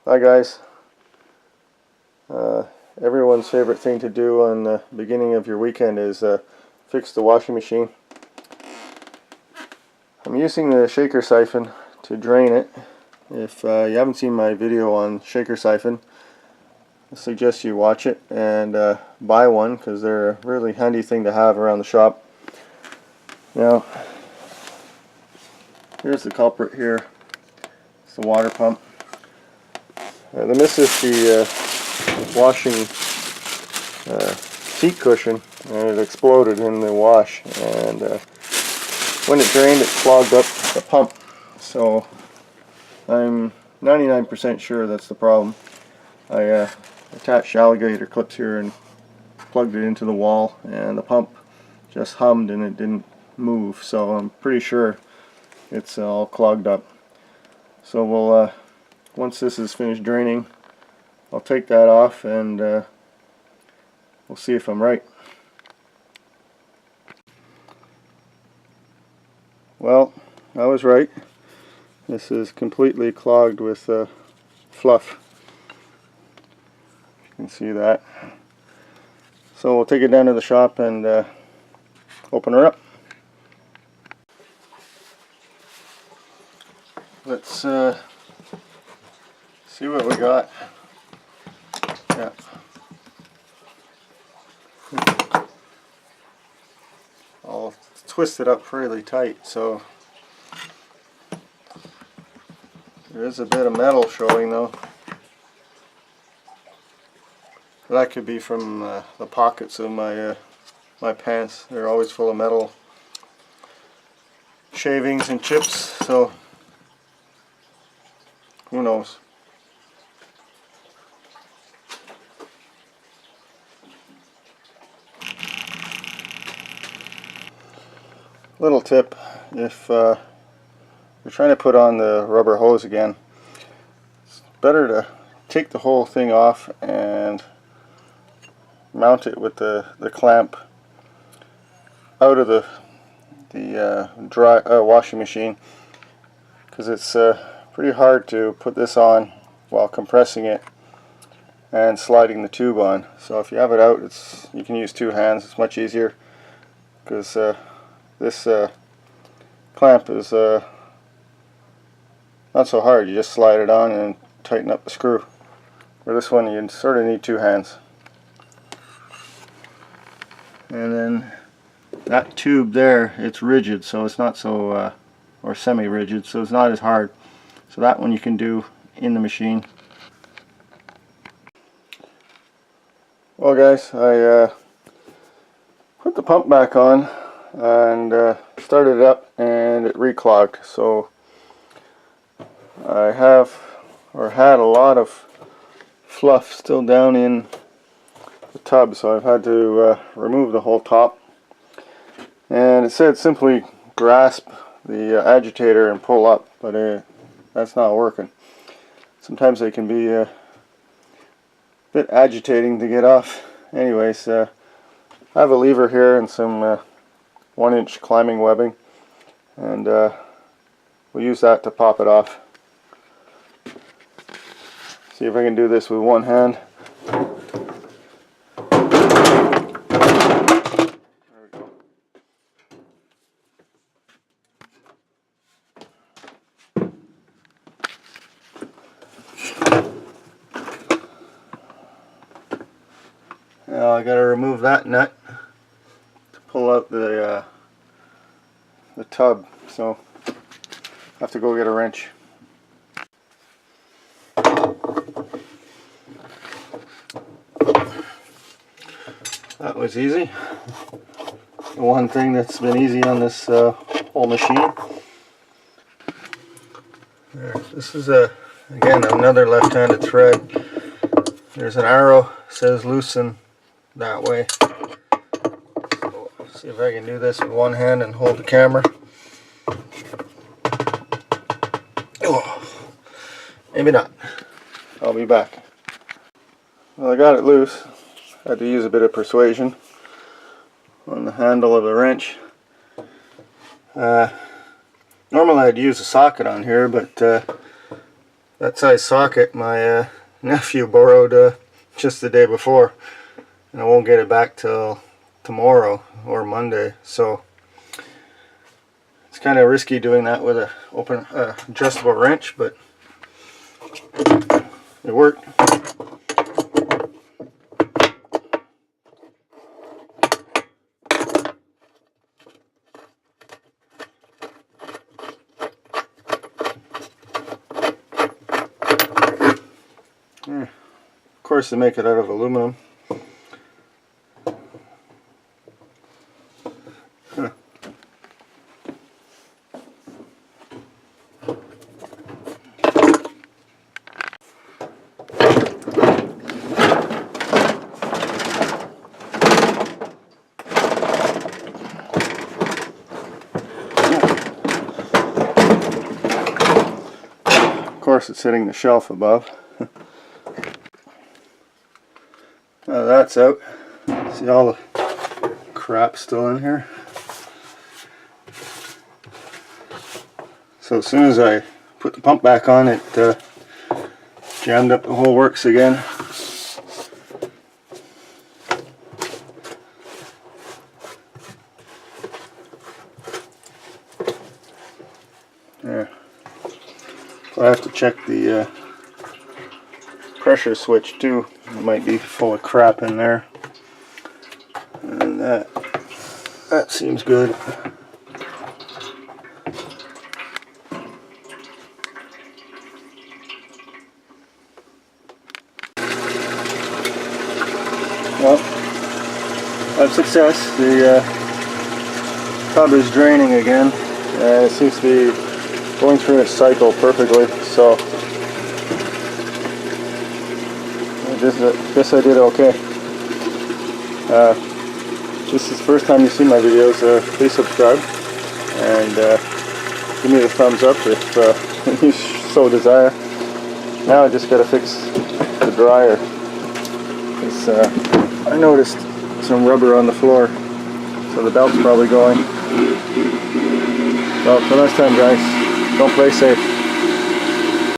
Hi guys. Everyone's favorite thing to do on the beginning of your weekend is fix the washing machine. I'm using the shaker siphon to drain it. If you haven't seen my video on shaker siphon, I suggest you watch it and buy one, because they're a really handy thing to have around the shop. Now, here's the culprit here. It's the water pump. This is the washing seat cushion, and it exploded in the wash, and when it drained it clogged up the pump. So I'm 99% sure that's the problem. I attached alligator clips here and plugged it into the wall, and the pump just hummed and it didn't move, so I'm pretty sure it's all clogged up. So we'll once this is finished draining, I'll take that off and we'll see if I'm right. Well, I was right. This is completely clogged with fluff. You can see that. So we'll take it down to the shop and open her up. Let's see what we got. Yeah. I'll twist it up really tight, so there is a bit of metal showing though. That could be from the pockets of my pants. They're always full of metal shavings and chips, so who knows. Little tip: if you're trying to put on the rubber hose again, it's better to take the whole thing off and mount it with the clamp out of the washing machine, because it's pretty hard to put this on while compressing it and sliding the tube on. So if you have it out, you can use two hands. It's much easier, because this clamp is not so hard. You just slide it on and tighten up the screw. For this one, you sort of need two hands. And then that tube there, it's rigid, so it's not so, or semi-rigid, so it's not as hard. So that one you can do in the machine. Well guys, I put the pump back on and started it up, and it reclogged. So I had a lot of fluff still down in the tub, so I've had to remove the whole top. And it said simply grasp the agitator and pull up, but that's not working. Sometimes they can be a bit agitating to get off. Anyways, I have a lever here and some 1-inch climbing webbing, and we'll use that to pop it off. See if I can do this with one hand. Now I got to remove that nut to pull out the tub, so I have to go get a wrench. That was easy. The one thing that's been easy on this whole machine. There, this is again another left-handed thread. There's an arrow, says loosen that way. So, see if I can do this with one hand and hold the camera. Oh, maybe not. I'll be back. Well, I got it loose. Had to use a bit of persuasion on the handle of the wrench. Normally I'd use a socket on here, but That size socket my nephew borrowed just the day before, and I won't get it back till tomorrow or Monday, so it's kind of risky doing that with a open adjustable wrench, but it worked. Of course, they make it out of aluminum. Of course, it's hitting the shelf above. Now that's out. See all the crap still in here. So as soon as I put the pump back on, it jammed up the whole works again. There. So I have to check the pressure switch too. It might be full of crap in there. And that seems good. Well, I have success. The tub is draining again. It seems to be going through its cycle perfectly. So I guess I did okay. This is the first time you've seen my videos. Please subscribe and give me the thumbs up if you so desire. Now I just got to fix the dryer. I noticed some rubber on the floor, so the belt's probably going. Well, till next time, guys, don't play safe.